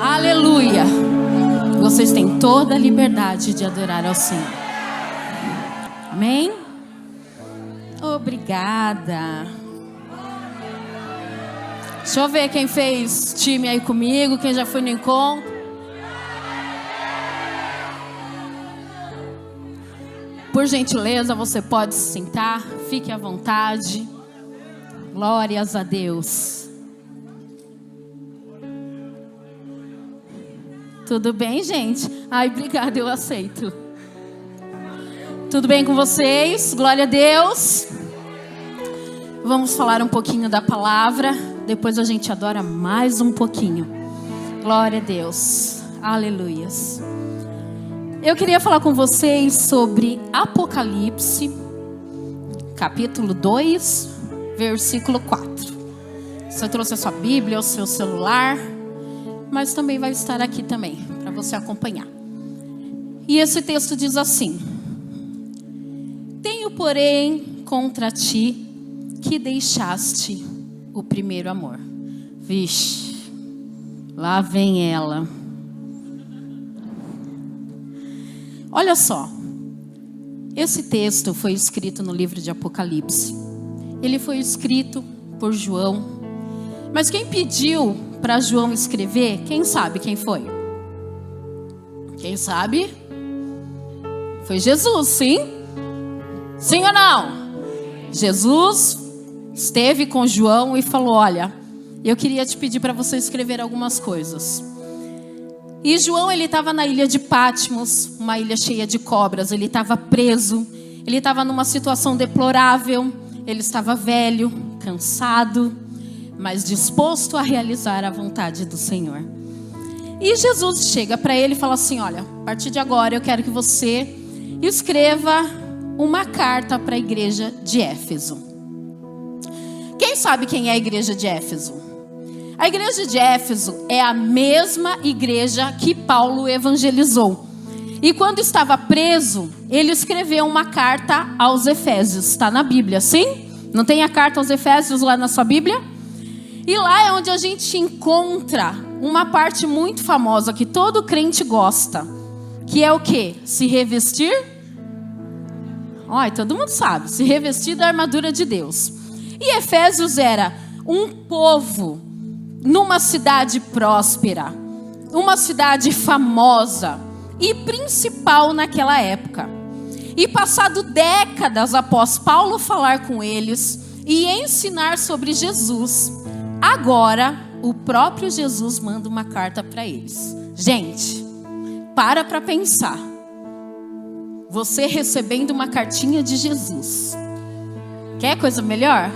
Aleluia. Vocês têm toda a liberdade de adorar ao Senhor. Amém? Obrigada. Deixa eu ver quem fez time aí comigo, quem já foi no encontro. Por gentileza, você pode se sentar, fique à vontade. Glórias a Deus. Tudo bem, gente? Ai, obrigada, eu aceito. Tudo bem com vocês? Glória a Deus. Vamos falar um pouquinho da palavra. Depois a gente adora mais um pouquinho. Glória a Deus. Aleluias. Eu queria falar com vocês sobre Apocalipse, capítulo 2, versículo 4. Você trouxe a sua Bíblia, o seu celular, mas também vai estar aqui também, para você acompanhar. E esse texto diz assim: Tenho, porém, contra ti que deixaste o primeiro amor. Vixe, lá vem ela. Olha só, esse texto foi escrito no livro de Apocalipse. Ele foi escrito por João. Mas quem pediu para João escrever, quem sabe quem foi? Quem sabe? Foi Jesus, sim? Sim ou não? Jesus esteve com João e falou: olha, eu queria te pedir para você escrever algumas coisas. E João, ele estava na ilha de Patmos, uma ilha cheia de cobras. Ele estava preso, ele estava numa situação deplorável. Ele estava velho, cansado, mas disposto a realizar a vontade do Senhor. E Jesus chega para ele e fala assim: olha, a partir de agora eu quero que você escreva uma carta para a igreja de Éfeso. Quem sabe quem é a igreja de Éfeso? A igreja de Éfeso é a mesma igreja que Paulo evangelizou. E quando estava preso, ele escreveu uma carta aos Efésios. Está na Bíblia, sim? Não tem a carta aos Efésios lá na sua Bíblia? E lá é onde a gente encontra uma parte muito famosa que todo crente gosta. Que é o quê? Se revestir? Olha, todo mundo sabe. Se revestir da armadura de Deus. E Efésios era um povo numa cidade próspera, uma cidade famosa e principal naquela época. E passado décadas após Paulo falar com eles e ensinar sobre Jesus, agora o próprio Jesus manda uma carta para eles. Gente, para pensar. Você recebendo uma cartinha de Jesus. Quer coisa melhor?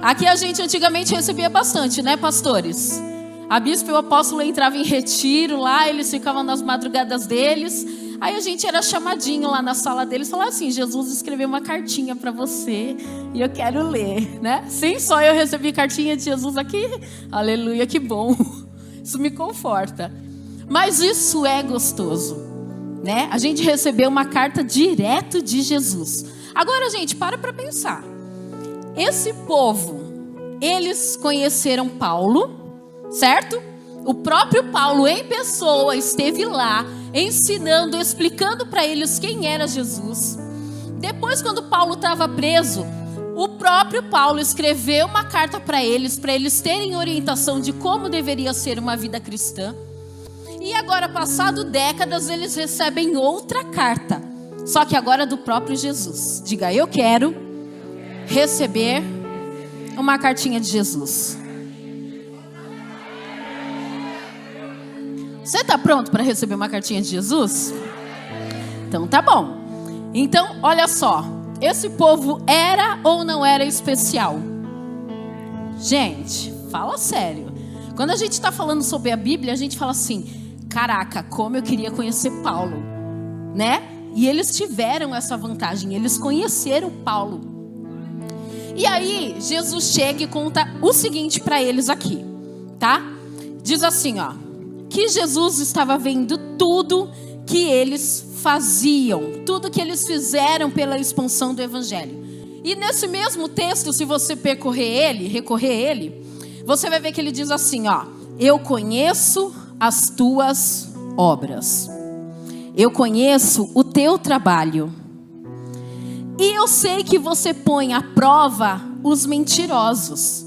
Aqui a gente antigamente recebia bastante, né, pastores? A bispa e o apóstolo entravam em retiro lá, eles ficavam nas madrugadas deles. Aí a gente era chamadinho lá na sala deles, falava assim: Jesus escreveu uma cartinha para você e eu quero ler, né? Sim, só eu recebi cartinha de Jesus aqui. Aleluia, que bom. Isso me conforta. Mas isso é gostoso, né? A gente recebeu uma carta direto de Jesus. Agora, gente, para pensar. Esse povo, eles conheceram Paulo, certo? O próprio Paulo em pessoa esteve lá, ensinando, explicando para eles quem era Jesus. Depois, quando Paulo estava preso, o próprio Paulo escreveu uma carta para eles terem orientação de como deveria ser uma vida cristã. E agora, passado décadas, eles recebem outra carta, só que agora do próprio Jesus. Diga: eu quero receber uma cartinha de Jesus. Você está pronto para receber uma cartinha de Jesus? Então tá bom. Então, olha só. Esse povo era ou não era especial? Gente, fala sério. Quando a gente está falando sobre a Bíblia, a gente fala assim: caraca, como eu queria conhecer Paulo, né? E eles tiveram essa vantagem, eles conheceram Paulo. E aí, Jesus chega e conta o seguinte para eles aqui, tá? Diz assim, ó: que Jesus estava vendo tudo que eles faziam, tudo que eles fizeram pela expansão do Evangelho. E nesse mesmo texto, se você recorrer ele, você vai ver que ele diz assim, ó: eu conheço as tuas obras. Eu conheço o teu trabalho. E eu sei que você põe à prova os mentirosos.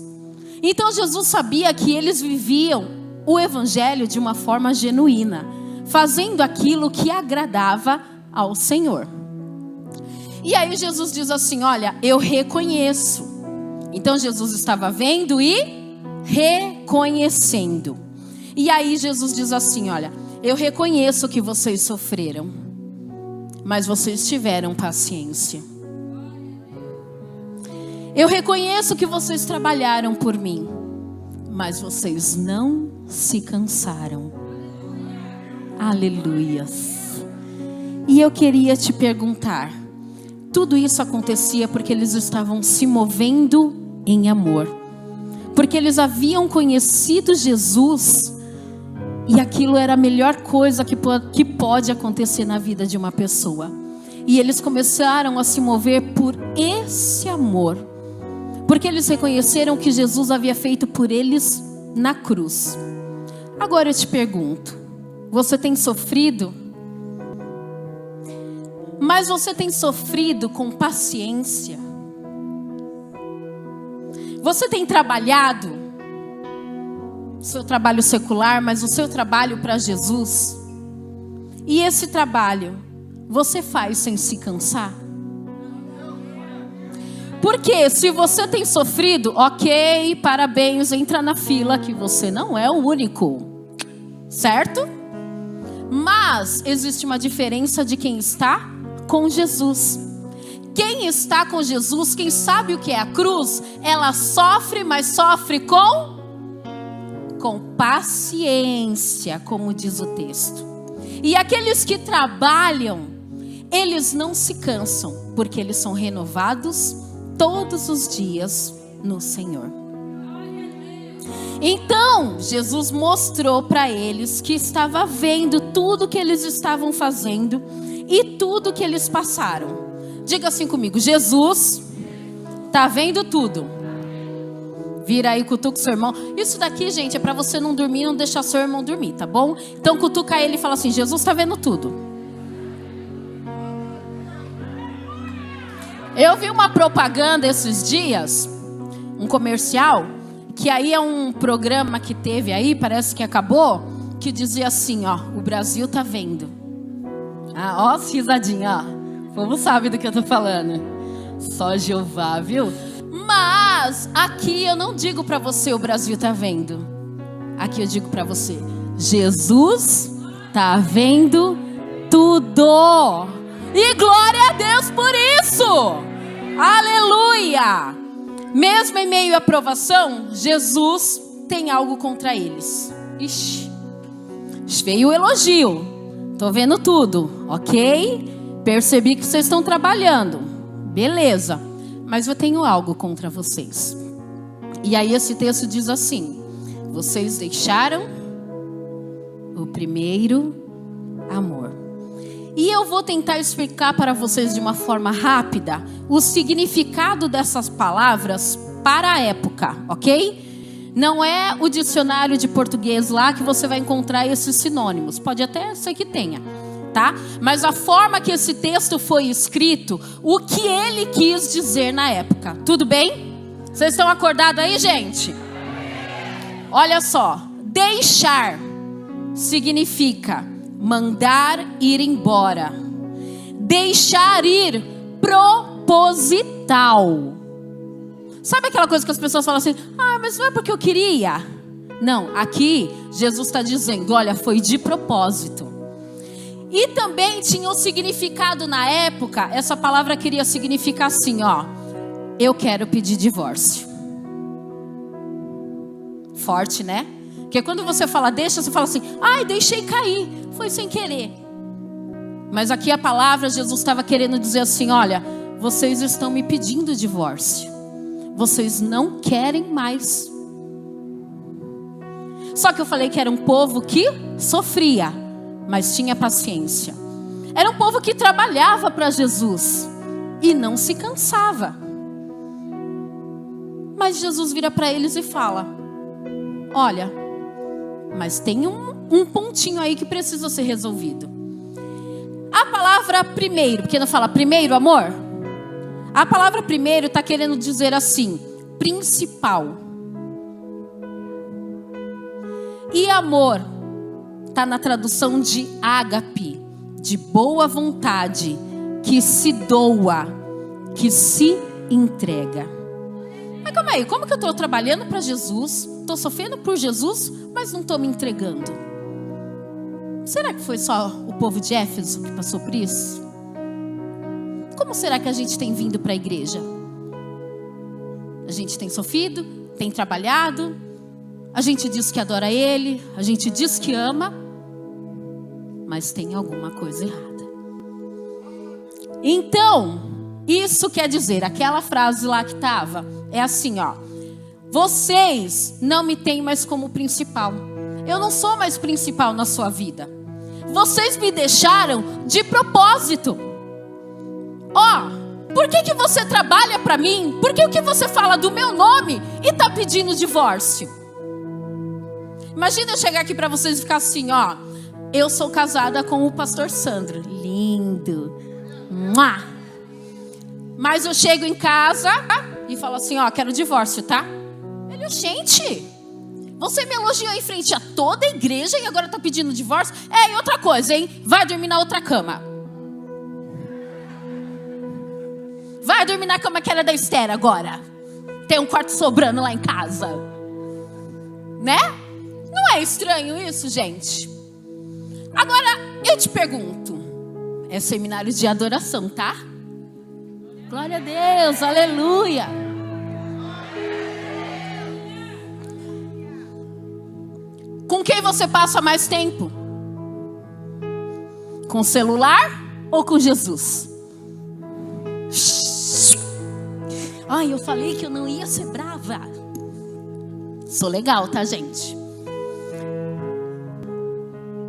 Então Jesus sabia que eles viviam o evangelho de uma forma genuína, fazendo aquilo que agradava ao Senhor. E aí Jesus diz assim: olha, eu reconheço. Então Jesus estava vendo e reconhecendo. E aí Jesus diz assim: olha, eu reconheço que vocês sofreram, mas vocês tiveram paciência. Eu reconheço que vocês trabalharam por mim, mas vocês não se cansaram. Aleluias. E eu queria te perguntar, tudo isso acontecia porque eles estavam se movendo em amor, porque eles haviam conhecido Jesus, e aquilo era a melhor coisa que pode acontecer na vida de uma pessoa. E eles começaram a se mover por esse amor, porque eles reconheceram que Jesus havia feito por eles na cruz. Agora eu te pergunto, você tem sofrido? Mas você tem sofrido com paciência? Você tem trabalhado? Seu trabalho secular, mas o seu trabalho para Jesus? E esse trabalho, você faz sem se cansar? Porque se você tem sofrido, ok, parabéns, entra na fila, que você não é o único, certo? Mas existe uma diferença de quem está com Jesus. Quem está com Jesus, quem sabe o que é a cruz, ela sofre, mas sofre com paciência, como diz o texto. E aqueles que trabalham, eles não se cansam, porque eles são renovados todos os dias no Senhor. Então, Jesus mostrou para eles que estava vendo tudo que eles estavam fazendo e tudo que eles passaram. Diga assim comigo: Jesus está vendo tudo. Vira aí, cutuca o seu irmão. Isso daqui, gente, é para você não dormir, não deixar seu irmão dormir, tá bom? Então cutuca ele e fala assim: Jesus está vendo tudo. Eu vi uma propaganda esses dias, um comercial, que aí é um programa que teve aí, parece que acabou, que dizia assim, ó: o Brasil tá vendo. Ah, ó, risadinha, ó. O povo sabe do que eu tô falando. Só Jeová, viu? Mas aqui eu não digo para você: o Brasil tá vendo. Aqui eu digo para você: Jesus tá vendo tudo. E glória a Deus por isso. Aleluia. Mesmo em meio à provação, Jesus tem algo contra eles. Ixi, veio o elogio. Tô vendo tudo, ok? Percebi que vocês estão trabalhando. Beleza. Mas eu tenho algo contra vocês. E aí esse texto diz assim: vocês deixaram o primeiro amor. E eu vou tentar explicar para vocês de uma forma rápida o significado dessas palavras para a época, ok? Não é o dicionário de português lá que você vai encontrar esses sinônimos. Pode até ser que tenha, tá? Mas a forma que esse texto foi escrito, o que ele quis dizer na época. Tudo bem? Vocês estão acordados aí, gente? Olha só. Deixar significa mandar ir embora. Deixar ir proposital. Sabe aquela coisa que as pessoas falam assim: ah, mas não é porque eu queria. Não, aqui Jesus está dizendo: olha, foi de propósito. E também tinha um significado na época. Essa palavra queria significar assim, ó: eu quero pedir divórcio. Forte, né? Porque quando você fala deixa, você fala assim: ai, deixei cair, foi sem querer. Mas aqui a palavra, Jesus estava querendo dizer assim: olha, vocês estão me pedindo divórcio. Vocês não querem mais. Só que eu falei que era um povo que sofria, mas tinha paciência. Era um povo que trabalhava para Jesus e não se cansava. Mas Jesus vira para eles e fala: olha, mas tem um um pontinho aí que precisa ser resolvido. A palavra primeiro, porque não fala primeiro amor? A palavra primeiro está querendo dizer assim, principal. E amor está na tradução de ágape, de boa vontade, que se doa, que se entrega. Mas calma aí, como que eu estou trabalhando para Jesus, estou sofrendo por Jesus, mas não estou me entregando? Será que foi só o povo de Éfeso que passou por isso? Como será que a gente tem vindo para a igreja? A gente tem sofrido, tem trabalhado, a gente diz que adora Ele, a gente diz que ama, mas tem alguma coisa errada. Então, isso quer dizer, aquela frase lá que estava, é assim, ó. Vocês não me têm mais como principal. Eu não sou mais principal na sua vida. Vocês me deixaram de propósito. Ó, por que você trabalha para mim? Por que o que você fala do meu nome e está pedindo divórcio? Imagina eu chegar aqui para vocês e ficar assim, ó. Eu sou casada com o pastor Sandro. Lindo. Mua. Mas eu chego em casa e falo assim, ó, quero divórcio, tá? Ele, gente, você me elogiou em frente a toda a igreja e agora tá pedindo divórcio? É, e outra coisa, hein? Vai dormir na outra cama. Vai dormir na cama que era da Esther agora. Tem um quarto sobrando lá em casa. Né? Não é estranho isso, gente? Agora, eu te pergunto. É seminário de adoração, tá? Glória a Deus, aleluia. Com quem você passa mais tempo? Com o celular ou com Jesus? Ai, eu falei que eu não ia ser brava. Sou legal, tá, gente?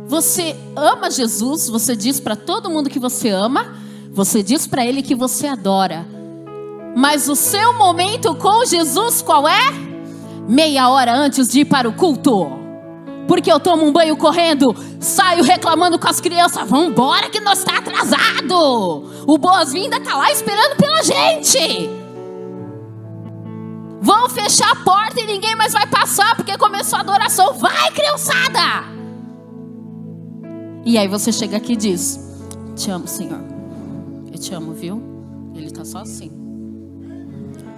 Você ama Jesus, você diz para todo mundo que você ama, você diz para Ele que você adora. Mas o seu momento com Jesus qual é? Meia hora antes de ir para o culto. Porque eu tomo um banho correndo, saio reclamando com as crianças. Vamos embora que nós está atrasado. O boas-vindas está lá esperando pela gente. Vão fechar a porta e ninguém mais vai passar porque começou a adoração. Vai, criançada! E aí você chega aqui e diz: te amo, Senhor. Eu te amo, viu? Ele tá só assim.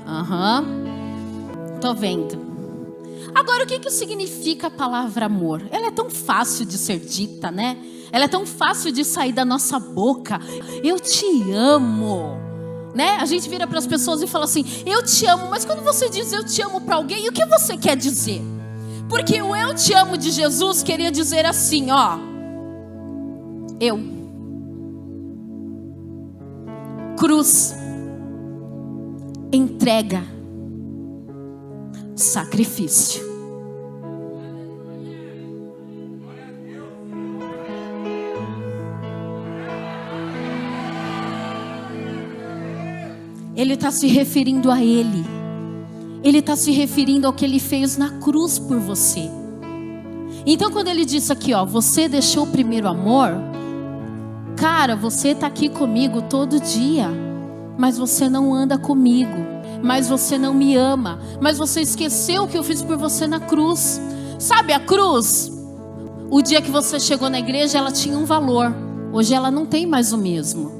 Aham. Tô vendo. Agora, o que significa a palavra amor? Ela é tão fácil de ser dita, né? Ela é tão fácil de sair da nossa boca. Eu te amo. Né? A gente vira para as pessoas e fala assim: eu te amo. Mas quando você diz eu te amo para alguém, o que você quer dizer? Porque o eu te amo de Jesus queria dizer assim, ó. Eu. Cruz. Entrega. Sacrifício. Ele está se referindo a Ele. Ele está se referindo ao que Ele fez na cruz por você. Então quando Ele disse aqui, ó, você deixou o primeiro amor. Cara, você está aqui comigo todo dia, mas você não anda comigo, mas você não me ama, mas você esqueceu o que eu fiz por você na cruz. Sabe a cruz? O dia que você chegou na igreja, ela tinha um valor. Hoje ela não tem mais o mesmo.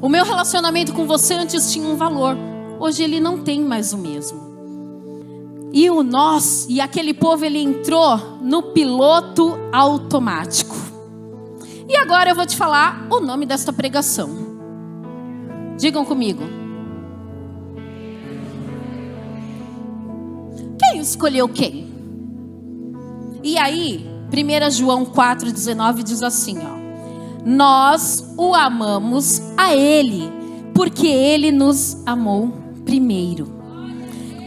O meu relacionamento com você antes tinha um valor. Hoje ele não tem mais o mesmo. E o nós, e aquele povo, ele entrou no piloto automático. E agora eu vou te falar o nome desta pregação. Digam comigo. Quem escolheu quem? E aí, 1 João 4,19 diz assim, ó. Nós o amamos a Ele, porque Ele nos amou primeiro.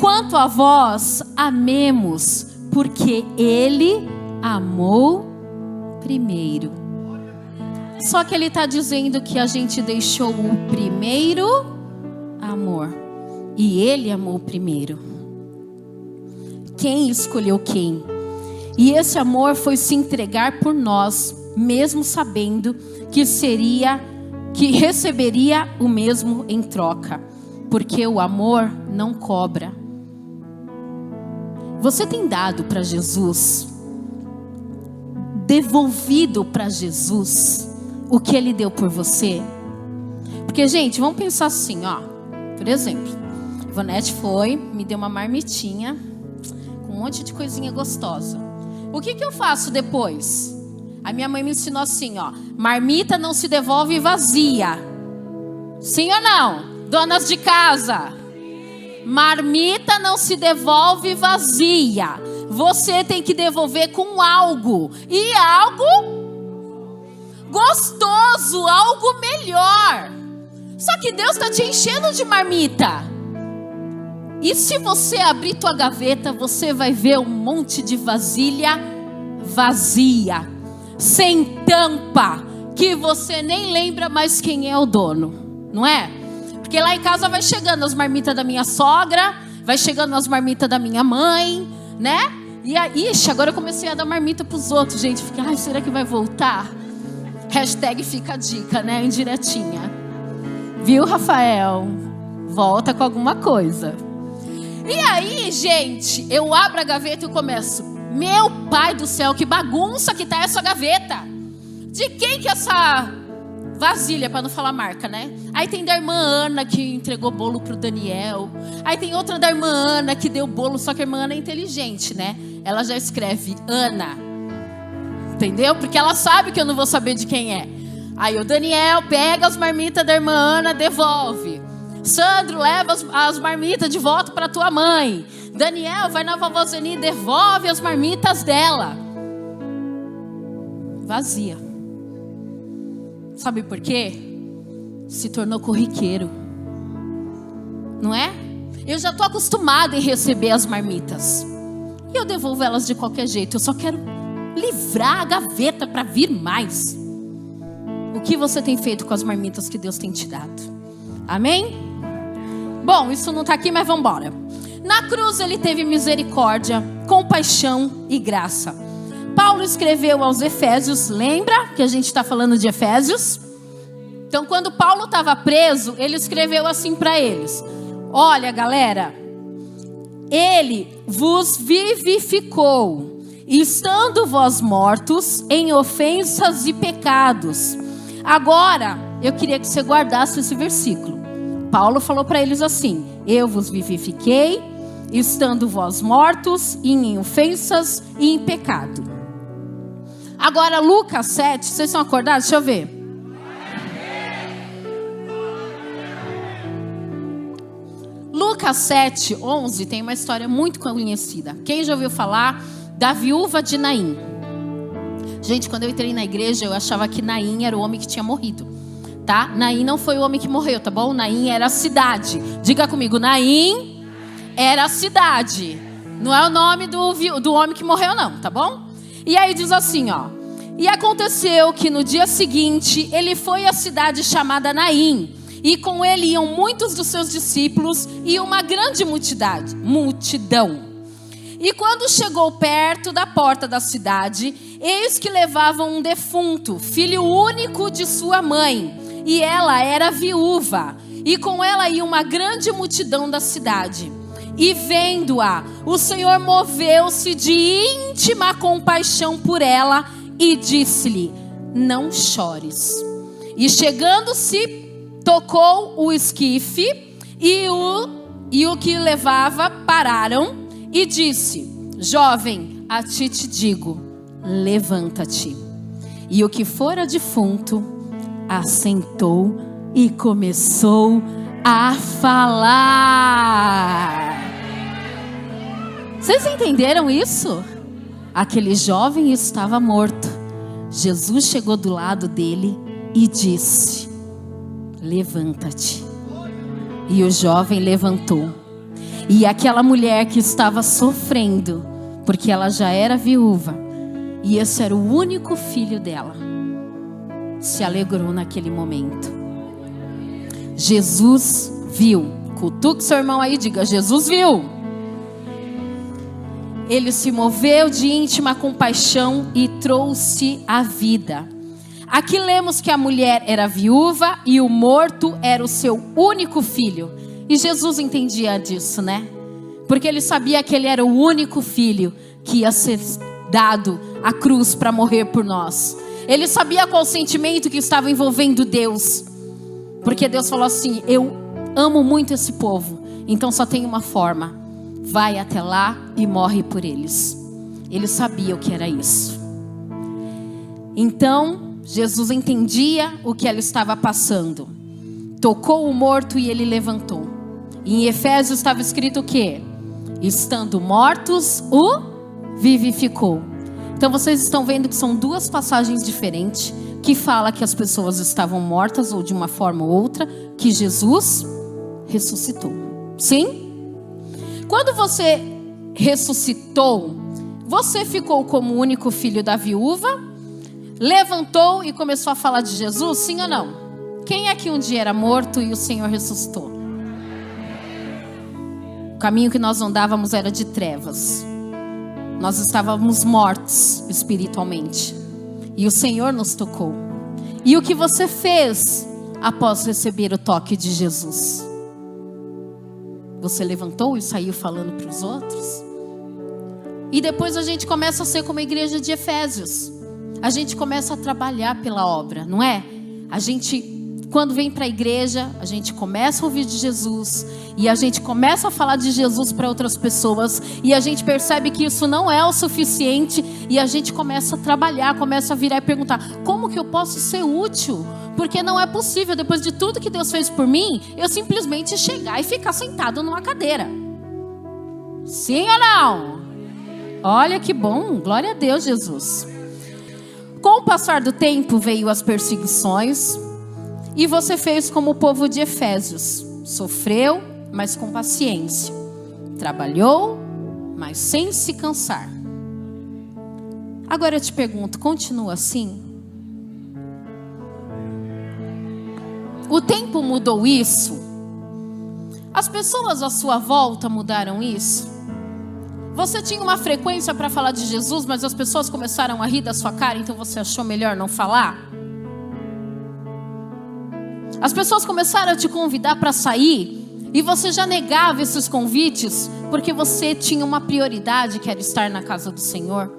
Quanto a vós, amemos, porque Ele amou primeiro. Só que Ele está dizendo que a gente deixou o primeiro amor. E Ele amou primeiro. Quem escolheu quem? E esse amor foi se entregar por nós, mesmo sabendo que receberia o mesmo em troca, porque o amor não cobra. Você tem dado para Jesus, devolvido para Jesus o que Ele deu por você? Porque, gente, vamos pensar assim, ó. Por exemplo, Ivonete foi, me deu uma marmitinha com um monte de coisinha gostosa. O que eu faço depois? A minha mãe me ensinou assim, ó: marmita não se devolve vazia. Sim ou não? Donas de casa. Marmita não se devolve vazia. Você tem que devolver com algo. E algo gostoso, algo melhor. Só que Deus está te enchendo de marmita. E se você abrir tua gaveta, você vai ver um monte de vasilha vazia, sem tampa, que você nem lembra mais quem é o dono, não é? Porque lá em casa vai chegando as marmitas da minha sogra, vai chegando as marmitas da minha mãe, né? E aí, agora eu comecei a dar marmita pros outros, gente. Fiquei, ai, será que vai voltar? Hashtag fica a dica, né? Indiretinha. Viu, Rafael? Volta com alguma coisa. E aí, gente, eu abro a gaveta e começo: meu pai do céu, que bagunça que tá essa gaveta. De quem que é essa vasilha, para não falar marca, né? Aí tem da irmã Ana, que entregou bolo pro Daniel. Aí tem outra da irmã Ana, que deu bolo. Só que a irmã Ana é inteligente, né? Ela já escreve Ana, entendeu? Porque ela sabe que eu não vou saber de quem é. Aí o Daniel pega as marmitas da irmã Ana, devolve. Sandro, leva as marmitas de volta para tua mãe. Daniel, vai na vovó Zeni, devolve as marmitas dela. Vazia. Sabe por quê? Se tornou corriqueiro. Não é? Eu já estou acostumada em receber as marmitas. E eu devolvo elas de qualquer jeito. Eu só quero livrar a gaveta para vir mais. O que você tem feito com as marmitas que Deus tem te dado? Amém? Bom, isso não está aqui, mas vamos embora. Na cruz ele teve misericórdia, compaixão e graça. Paulo escreveu aos Efésios, lembra que a gente está falando de Efésios? Então, quando Paulo estava preso, ele escreveu assim para eles: olha, galera, ele vos vivificou, estando vós mortos em ofensas e pecados. Agora, eu queria que você guardasse esse versículo. Paulo falou para eles assim: eu vos vivifiquei, estando vós mortos em ofensas e em pecado. Agora, Lucas 7, vocês estão acordados? Deixa eu ver. Lucas 7, 11 tem uma história muito conhecida. Quem já ouviu falar da viúva de Naim? Gente, quando eu entrei na igreja, eu achava que Naim era o homem que tinha morrido, tá? Naim não foi o homem que morreu, tá bom? Naim era a cidade. Diga comigo, Naim era a cidade. Não é o nome do homem que morreu, não, tá bom? E aí diz assim, ó: e aconteceu que no dia seguinte, ele foi à cidade chamada Naim, e com ele iam muitos dos seus discípulos e uma grande multidão. E quando chegou perto da porta da cidade, eis que levavam um defunto, filho único de sua mãe, e ela era viúva, e com ela ia uma grande multidão da cidade. E vendo-a, o Senhor moveu-se de íntima compaixão por ela e disse-lhe: não chores. E chegando-se, tocou o esquife, e o que levava pararam, e disse: jovem, a ti te digo, levanta-te. E o que fora defunto assentou e começou a falar. Vocês entenderam isso? Aquele jovem estava morto. Jesus chegou do lado dele e disse: levanta-te. E o jovem levantou. E aquela mulher que estava sofrendo, porque ela já era viúva, e esse era o único filho dela, se alegrou naquele momento. Jesus viu. Cutuque seu irmão aí, diga: Jesus viu. ele se moveu de íntima compaixão e trouxe a vida. Aqui lemos que a mulher era viúva e o morto era o seu único filho. E Jesus entendia disso, né? Porque ele sabia que ele era o único filho que ia ser dado à cruz para morrer por nós. Ele sabia qual o sentimento que estava envolvendo Deus. Porque Deus falou assim: eu amo muito esse povo, então só tem uma forma. Vai até lá e morre por eles. Ele sabia o que era isso. Então, Jesus entendia o que ela estava passando. Tocou o morto e ele levantou. E em Efésios estava escrito o quê? Estando mortos, o vivificou. Então vocês estão vendo que são duas passagens diferentes, que fala que as pessoas estavam mortas, ou de uma forma ou outra, que Jesus ressuscitou. Sim? Quando você ressuscitou, você ficou como o único filho da viúva, levantou e começou a falar de Jesus, sim ou não? Quem é que um dia era morto e o Senhor ressuscitou? O caminho que nós andávamos era de trevas. Nós estávamos mortos espiritualmente. E o Senhor nos tocou. E o que você fez após receber o toque de Jesus? Você levantou e saiu falando para os outros? E depois a gente começa a ser como a igreja de Efésios. A gente começa a trabalhar pela obra, não é? A gente, quando vem para a igreja, a gente começa a ouvir de Jesus. E a gente começa a falar de Jesus para outras pessoas. E a gente percebe que isso não é o suficiente. E a gente começa a trabalhar, começa a virar e perguntar: como que eu posso ser útil? Porque não é possível, depois de tudo que Deus fez por mim, eu simplesmente chegar e ficar sentado numa cadeira. Sim ou não? Olha que bom, glória a Deus, Jesus. Com o passar do tempo veio as perseguições, e você fez como o povo de Efésios. Sofreu, mas com paciência. Trabalhou, mas sem se cansar. Agora eu te pergunto, continua assim? O tempo mudou isso? As pessoas à sua volta mudaram isso? Você tinha uma frequência para falar de Jesus, mas as pessoas começaram a rir da sua cara, então você achou melhor não falar? As pessoas começaram a te convidar para sair, e você já negava esses convites, porque você tinha uma prioridade, que era estar na casa do Senhor.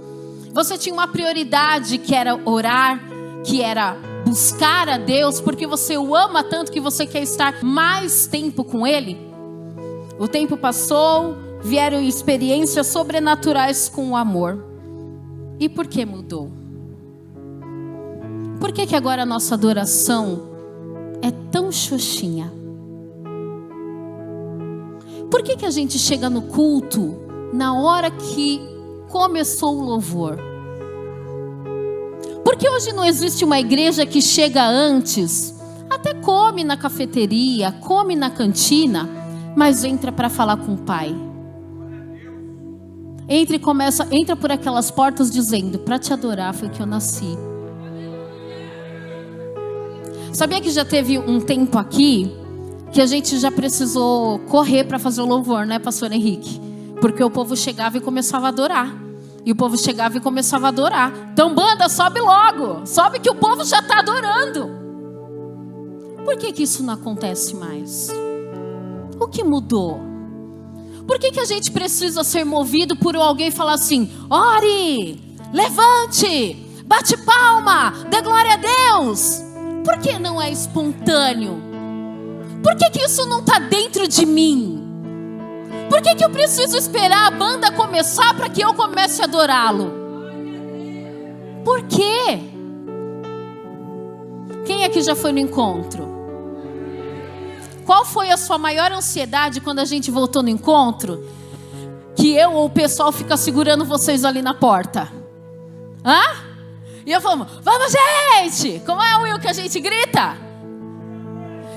Você tinha uma prioridade, que era orar, que era buscar a Deus, porque você o ama tanto que você quer estar mais tempo com Ele. O tempo passou, vieram experiências sobrenaturais com o amor. E por que mudou? Por que agora a nossa adoração é tão xoxinha? Por que a gente chega no culto na hora que começou o louvor? Porque hoje não existe uma igreja que chega antes, até come na cafeteria, come na cantina, mas entra para falar com o Pai. Entra por aquelas portas dizendo: para te adorar foi que eu nasci. Sabia que já teve um tempo aqui que a gente já precisou correr para fazer o louvor, né, pastor Henrique? Porque o povo chegava e começava a adorar. E o povo chegava e começava a adorar. Então, banda, sobe logo. Sobe que o povo já está adorando. Por que isso não acontece mais? O que mudou? Por que a gente precisa ser movido por alguém falar assim: ore, levante, bate palma, dê glória a Deus? Por que não é espontâneo? Por que isso não está dentro de mim? Por que eu preciso esperar a banda começar para que eu comece a adorá-lo? Por quê? Quem aqui já foi no encontro? Qual foi a sua maior ansiedade quando a gente voltou no encontro? Que eu ou o pessoal fica segurando vocês ali na porta. Hã? E eu falo: vamos, gente! Como é, Will, que a gente grita?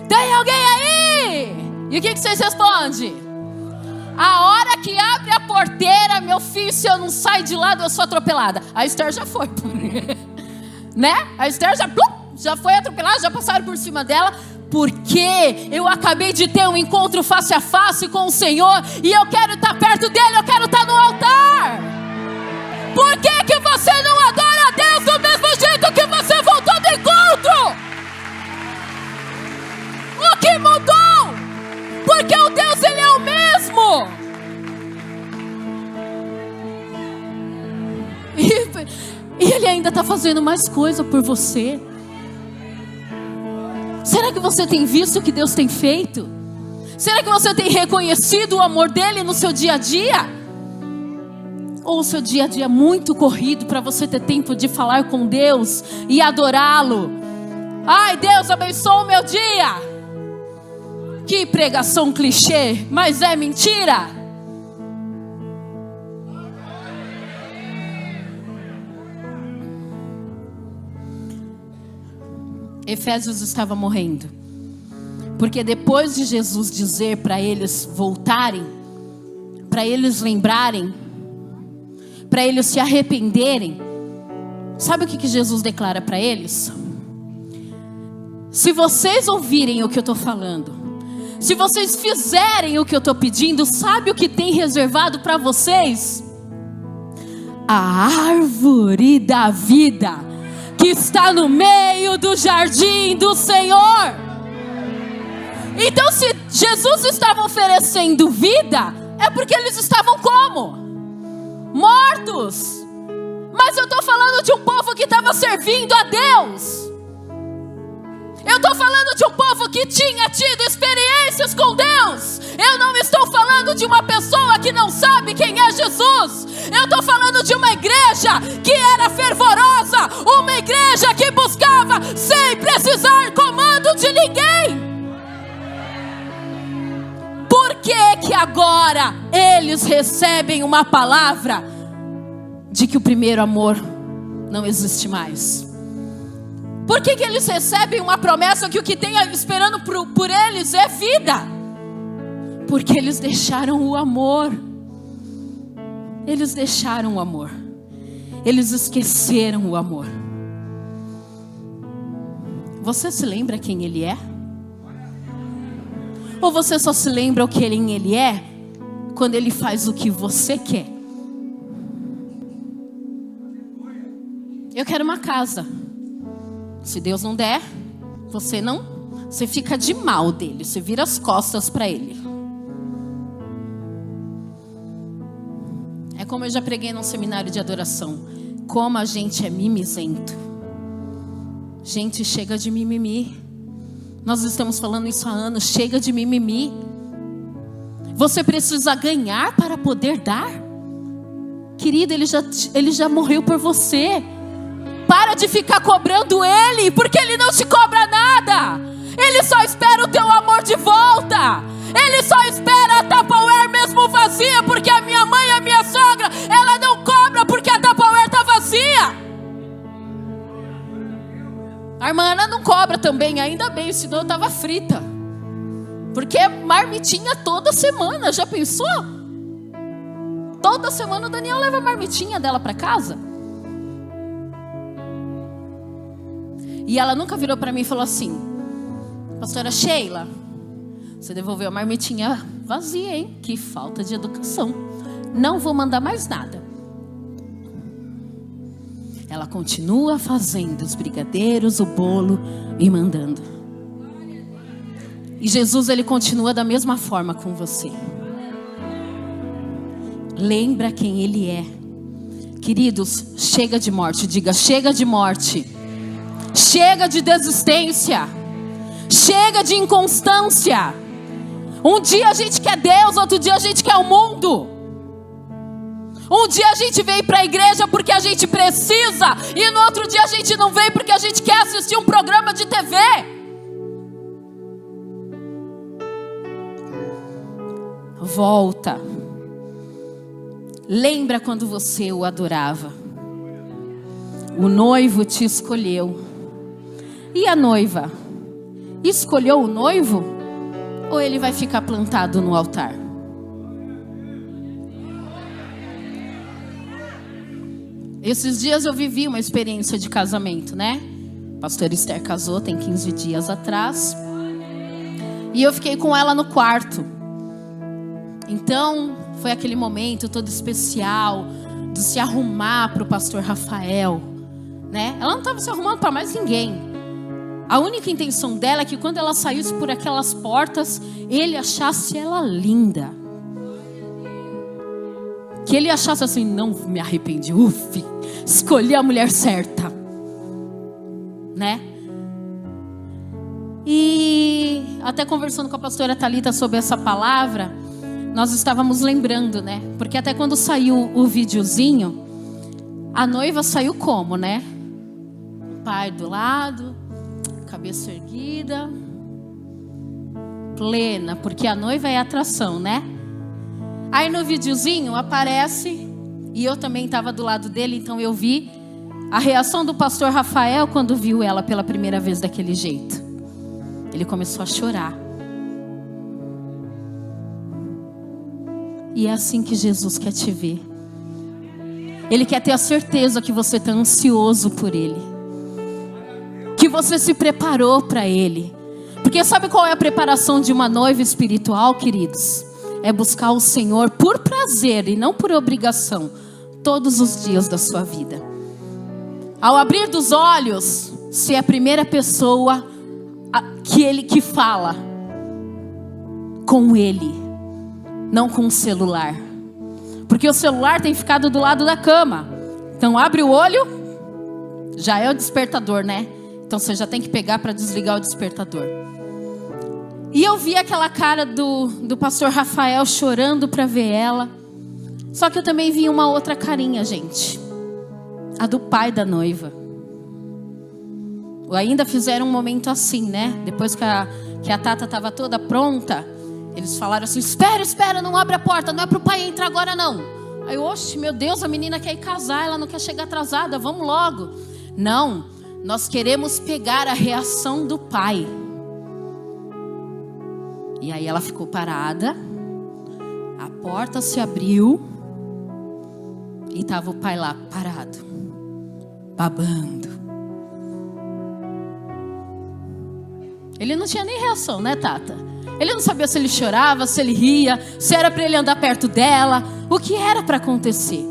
Tem alguém aí? E o que vocês respondem? A hora que abre a porteira, meu filho, se eu não saio de lado, eu sou atropelada. A Esther já foi. Né? A Esther já foi atropelada, já passaram por cima dela. Porque eu acabei de ter um encontro face a face com o Senhor. E eu quero estar perto dele, eu quero estar no altar. Por que você não adora a Deus do mesmo jeito que você voltou do encontro? O que mudou? Porque o Deus, Ele é o mesmo. E Ele ainda está fazendo mais coisa por você. Será que você tem visto o que Deus tem feito? Será que você tem reconhecido o amor dEle no seu dia a dia? Ou o seu dia a dia é muito corrido para você ter tempo de falar com Deus e adorá-lo? Ai, Deus, abençoa o meu dia. Que pregação clichê, mas é mentira. Efésios estava morrendo, porque depois de Jesus dizer para eles voltarem, para eles lembrarem, para eles se arrependerem, sabe o que Jesus declara para eles? Se vocês ouvirem o que eu estou falando, se vocês fizerem o que eu estou pedindo, sabe o que tem reservado para vocês? A árvore da vida, que está no meio do jardim do Senhor. Então, se Jesus estava oferecendo vida, é porque eles estavam como? Mortos. Mas eu estou falando de um povo que estava servindo a Deus. Eu estou falando de um povo que tinha tido experiências com Deus. Eu não estou falando de uma pessoa que não sabe quem é Jesus. Eu estou falando de uma igreja que era fervorosa, uma igreja que buscava sem precisar comando de ninguém. Por que agora eles recebem uma palavra de que o primeiro amor não existe mais? Por que eles recebem uma promessa que o que tem esperando por eles é vida? Porque eles deixaram o amor. Eles deixaram o amor. Eles esqueceram o amor. Você se lembra quem Ele é? Ou você só se lembra quem Ele é quando Ele faz o que você quer? Eu quero uma casa. Se Deus não der, você fica de mal dele, você vira as costas para ele. É como eu já preguei num seminário de adoração. Como a gente é mimizento. Gente, chega de mimimi. Nós estamos falando isso há anos. Chega de mimimi. Você precisa ganhar para poder dar. Querido, ele já morreu por você. Para de ficar cobrando Ele, porque Ele não te cobra nada. Ele só espera o teu amor de volta. Ele só espera a Tupperware mesmo vazia, porque a minha mãe e a minha sogra, ela não cobra porque a Tupperware está vazia. A irmã Ana não cobra também, ainda bem, senão eu estava frita. Porque marmitinha toda semana, já pensou? Toda semana o Daniel leva a marmitinha dela para casa. E ela nunca virou para mim e falou assim: pastora Sheila, você devolveu a marmitinha vazia, hein? Que falta de educação. Não vou mandar mais nada. Ela continua fazendo os brigadeiros, o bolo e mandando. E Jesus, Ele continua da mesma forma com você. Lembra quem Ele é. Queridos, chega de morte. Diga, chega de morte. Chega de desistência. Chega de inconstância. Um dia a gente quer Deus, outro dia a gente quer o mundo. Um dia a gente vem para a igreja porque a gente precisa, e no outro dia a gente não vem porque a gente quer assistir um programa de TV. Volta. Lembra quando você o adorava. O noivo te escolheu. E a noiva? Escolheu o noivo? Ou ele vai ficar plantado no altar? Esses dias eu vivi uma experiência de casamento, né? Pastora Esther casou tem 15 dias atrás. E eu fiquei com ela no quarto. Então, foi aquele momento todo especial. de se arrumar para o pastor Rafael, né? Ela não estava se arrumando para mais ninguém. A única intenção dela é que quando ela saísse por aquelas portas, ele achasse ela linda. Que ele achasse assim, não me arrependi, escolhi a mulher certa, né? E até conversando com a pastora Thalita sobre essa palavra, nós estávamos lembrando, né? Porque até quando saiu o videozinho, a noiva saiu como, né? O pai do lado, cabeça erguida, plena, porque a noiva é atração, né? Aí no videozinho aparece, e eu também estava do lado dele, então eu vi a reação do pastor Rafael quando viu ela pela primeira vez daquele jeito. Ele começou a chorar. E é assim que Jesus quer te ver. Ele quer ter a certeza que você está ansioso por Ele, que você se preparou para Ele. Porque sabe qual é a preparação de uma noiva espiritual, queridos? É buscar o Senhor por prazer e não por obrigação, todos os dias da sua vida. Ao abrir dos olhos, ser a primeira pessoa que fala com Ele, não com o celular. Porque o celular tem ficado do lado da cama. Então abre o olho, já é o despertador, né? Então você já tem que pegar para desligar o despertador. E eu vi aquela cara do pastor Rafael chorando para ver ela. Só que eu também vi uma outra carinha, gente. A do pai da noiva. Ainda fizeram um momento assim, né? Depois que a Tata estava toda pronta, eles falaram assim, espera, não abre a porta, não é para o pai entrar agora não. Aí, oxe, meu Deus, a menina quer ir casar, ela não quer chegar atrasada, vamos logo. Não, nós queremos pegar a reação do pai. E aí ela ficou parada, a porta se abriu e estava o pai lá parado, babando. Ele não tinha nem reação, né, Tata? Ele não sabia se ele chorava, se ele ria, se era para ele andar perto dela, o que era para acontecer.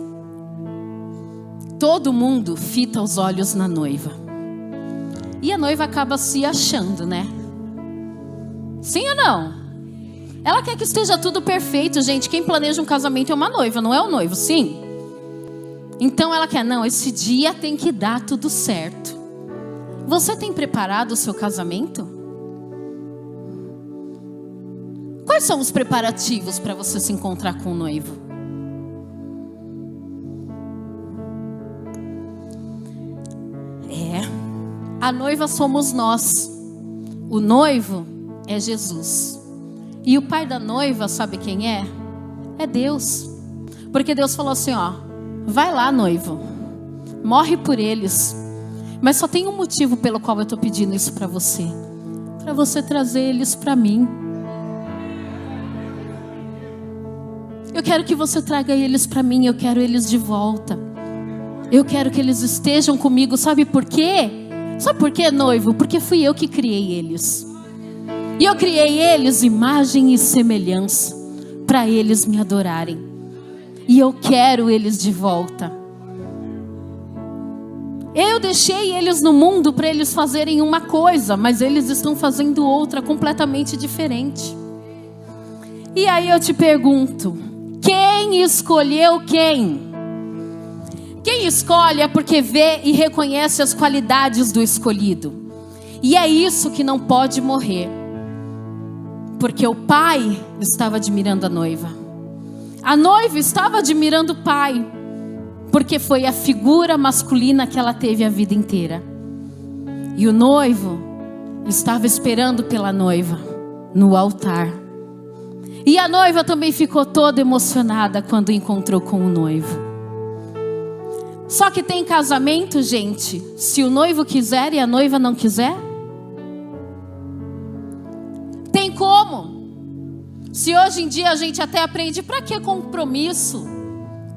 Todo mundo fita os olhos na noiva. E a noiva acaba se achando, né? Sim ou não? Ela quer que esteja tudo perfeito, gente. Quem planeja um casamento é uma noiva, não é o noivo, sim? Então ela quer, não, esse dia tem que dar tudo certo. Você tem preparado o seu casamento? Quais são os preparativos para você se encontrar com o noivo? A noiva somos nós. O noivo é Jesus. E o pai da noiva, sabe quem é? É Deus. Porque Deus falou assim, ó, vai lá, noivo, morre por eles. Mas só tem um motivo pelo qual eu estou pedindo isso para você trazer eles para mim. Eu quero que você traga eles para mim, eu quero eles de volta. Eu quero que eles estejam comigo, sabe por quê? Sabe por quê, noivo? Porque fui eu que criei eles. E eu criei eles imagem e semelhança, para eles me adorarem. E eu quero eles de volta. Eu deixei eles no mundo para eles fazerem uma coisa, mas eles estão fazendo outra completamente diferente. E aí eu te pergunto, quem escolheu quem? Quem escolhe é porque vê e reconhece as qualidades do escolhido. E é isso que não pode morrer. Porque o pai estava admirando a noiva. A noiva estava admirando o pai. Porque foi a figura masculina que ela teve a vida inteira. E o noivo estava esperando pela noiva no altar. E a noiva também ficou toda emocionada quando encontrou com o noivo. Só que tem casamento, gente, se o noivo quiser e a noiva não quiser? Tem como? Se hoje em dia a gente até aprende, para que compromisso?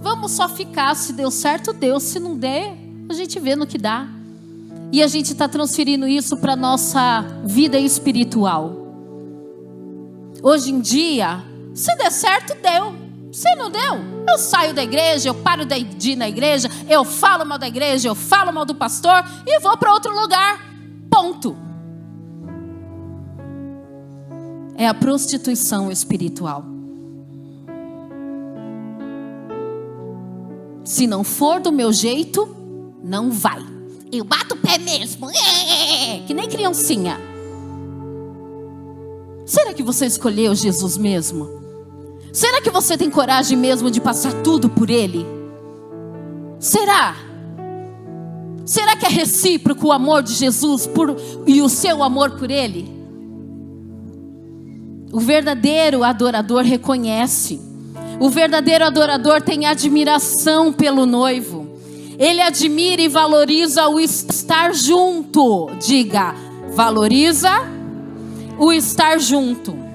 Vamos só ficar, se deu certo, deu, se não der, a gente vê no que dá. E a gente está transferindo isso para a nossa vida espiritual. Hoje em dia, se der certo, deu. Se não deu, eu saio da igreja, eu paro de ir na igreja, eu falo mal da igreja, eu falo mal do pastor e vou para outro lugar. Ponto. É a prostituição espiritual. Se não for do meu jeito, não vai. Eu bato o pé mesmo, que nem criancinha. Será que você escolheu Jesus mesmo? Será que você tem coragem mesmo de passar tudo por Ele? Será? Será que é recíproco o amor de Jesus e o seu amor por Ele? O verdadeiro adorador reconhece. O verdadeiro adorador tem admiração pelo noivo. Ele admira e valoriza o estar junto. Diga, valoriza o estar junto.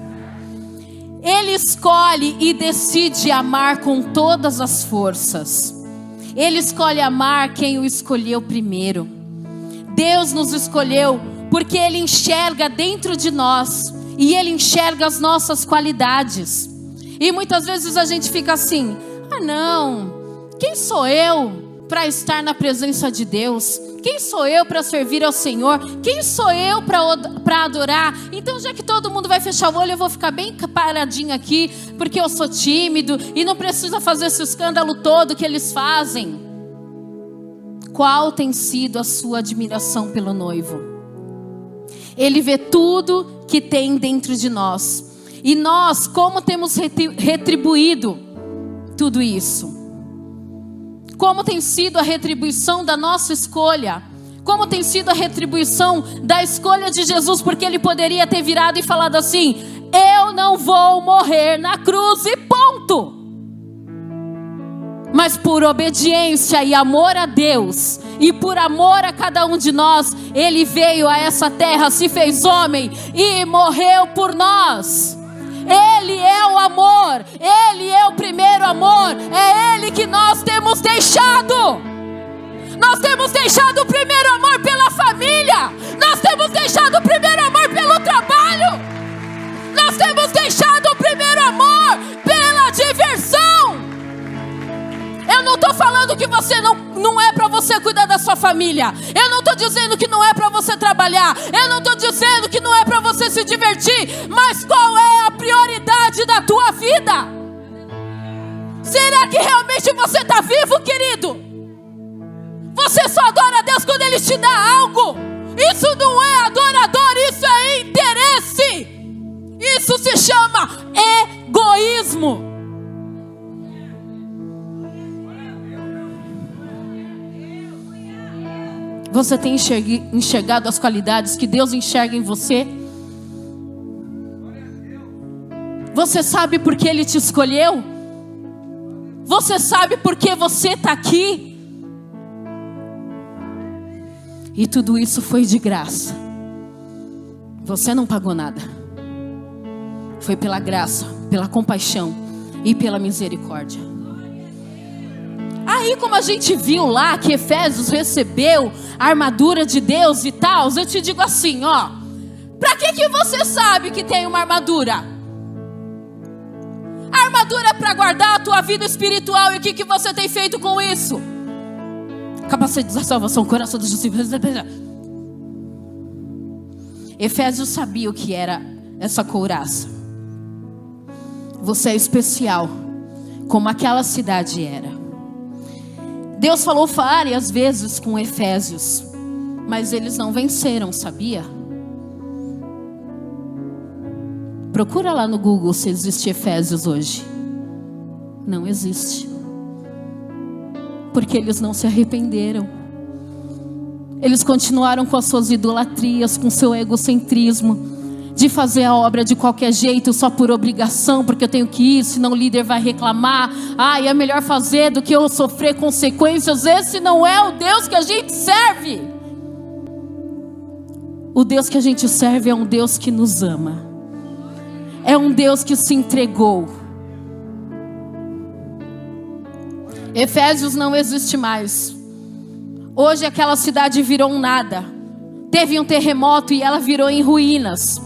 Ele escolhe e decide amar com todas as forças. Ele escolhe amar quem o escolheu primeiro. Deus nos escolheu porque Ele enxerga dentro de nós. E Ele enxerga as nossas qualidades. E muitas vezes a gente fica assim: ah não, quem sou eu para estar na presença de Deus? Quem sou eu para servir ao Senhor? Quem sou eu para adorar? Então, já que todo mundo vai fechar o olho, eu vou ficar bem paradinho aqui, porque eu sou tímido e não precisa fazer esse escândalo todo que eles fazem. Qual tem sido a sua admiração pelo noivo? Ele vê tudo que tem dentro de nós. E nós, como temos retribuído tudo isso? Como tem sido a retribuição da nossa escolha? Como tem sido a retribuição da escolha de Jesus? Porque Ele poderia ter virado e falado assim: eu não vou morrer na cruz e ponto. Mas por obediência e amor a Deus, e por amor a cada um de nós, Ele veio a essa terra, se fez homem e morreu por nós. Ele é o amor, Ele é o primeiro amor, é Ele que nós temos deixado. Nós temos deixado o primeiro amor pela família, nós temos deixado o primeiro amor pelo trabalho, nós temos deixado o primeiro amor pela diversão. Eu não estou falando que você não é para você cuidar da sua família. Eu não estou dizendo que não é para você trabalhar. Eu não estou dizendo que não é para você se divertir. Mas qual é a prioridade da tua vida? Será que realmente você está vivo, querido? Você só adora a Deus quando Ele te dá algo. Isso não é adorador, isso é interesse. Isso se chama egoísmo. Você tem enxergado as qualidades que Deus enxerga em você? Você sabe por que Ele te escolheu? Você sabe por que você está aqui? E tudo isso foi de graça. Você não pagou nada. Foi pela graça, pela compaixão e pela misericórdia. Aí, como a gente viu lá que Efésios recebeu a armadura de Deus e tal, eu te digo assim, ó: pra que você sabe que tem uma armadura? A armadura é para guardar a tua vida espiritual. E o que você tem feito com isso? Capacete da salvação, coração dos discípulos. Efésios sabia o que era essa couraça. Você é especial, como aquela cidade era. Deus falou várias vezes com Efésios, mas eles não venceram, sabia? Procura lá no Google se existe Efésios hoje. Não existe. Porque eles não se arrependeram. Eles continuaram com as suas idolatrias, com seu egocentrismo, de fazer a obra de qualquer jeito, só por obrigação, porque eu tenho que ir, senão o líder vai reclamar. E é melhor fazer do que eu sofrer consequências. Esse não é o Deus que a gente serve. O Deus que a gente serve é um Deus que nos ama. É um Deus que se entregou. Efésios não existe mais. Hoje aquela cidade virou um nada. Teve um terremoto e ela virou em ruínas.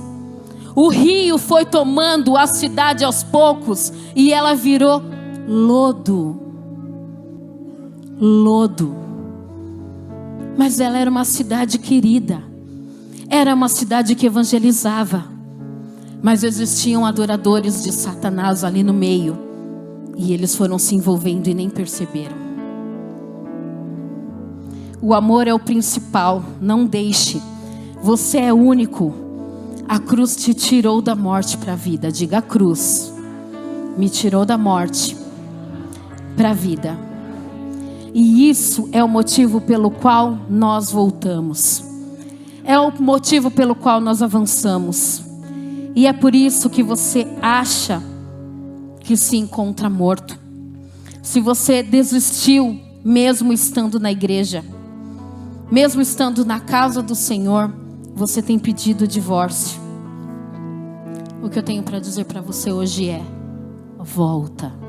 O rio foi tomando a cidade aos poucos e ela virou lodo. Lodo. Mas ela era uma cidade querida. Era uma cidade que evangelizava. Mas existiam adoradores de Satanás ali no meio. E eles foram se envolvendo e nem perceberam. O amor é o principal. Não deixe. Você é único. A cruz te tirou da morte para a vida. Diga: a cruz me tirou da morte para a vida. E isso é o motivo pelo qual nós voltamos. É o motivo pelo qual nós avançamos. E é por isso que você acha que se encontra morto. Se você desistiu, mesmo estando na igreja, mesmo estando na casa do Senhor, você tem pedido divórcio. O que eu tenho para dizer para você hoje é: volta.